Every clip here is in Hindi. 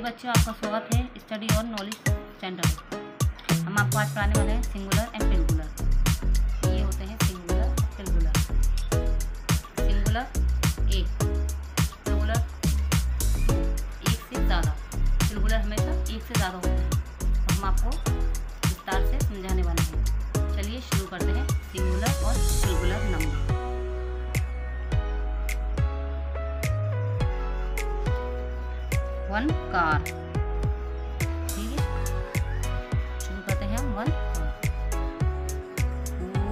बच्चों, आपका स्वागत है स्टडी और नॉलेज सेंटर। हम आपको आज पढ़ाने वाले हैं सिंगुलर एंड प्लूरल। ये होते हैं सिंगुलर प्लूरल। सिंगुलर एक, प्लूरल एक से ज़्यादा। प्लूरल हमेशा एक से ज़्यादा होते हैं, तो हम आपको विस्तार से समझाने वाले हैं। चलिए शुरू करते हैं सिंगुलर और प्लूरल नंबर। 1 कार, ठीक है, शुरू करते हैं हम 1 कार। 2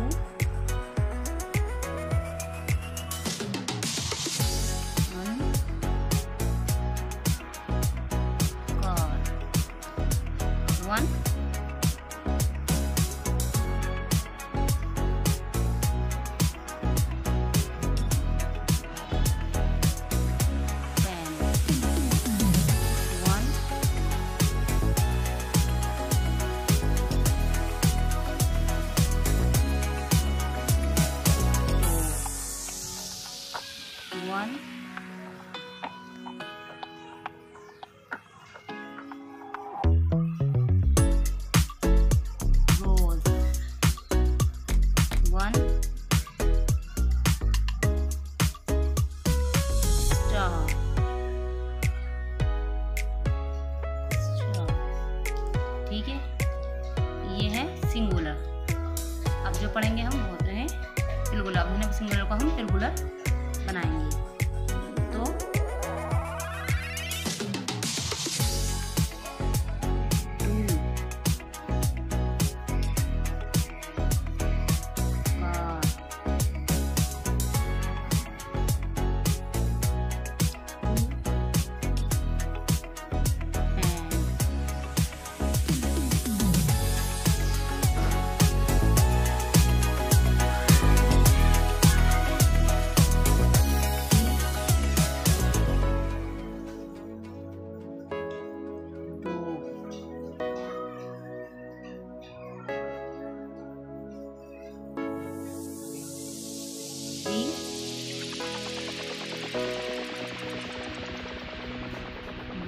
कार, 1 1 rose, 1 star, ठीक है। ये है सिंगुलर। अब जो पढ़ेंगे हम वो होते हैं प्लूरल। अब सिंगुलर को हम प्लूरल बनाएंगे। तो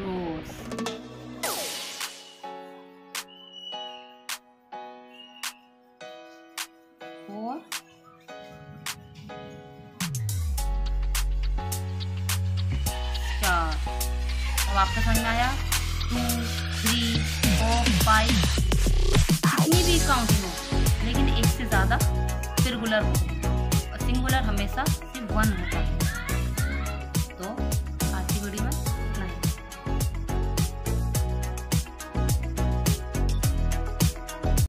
rose, 4 star। अब आपका समझ में आया 2, 3, 4, 5 कितनी भी काउंटिंग हो, लेकिन एक से ज़्यादा सिंगुलर होते हैं और सिंगुलर हमेशा सिर्फ 1 होता है।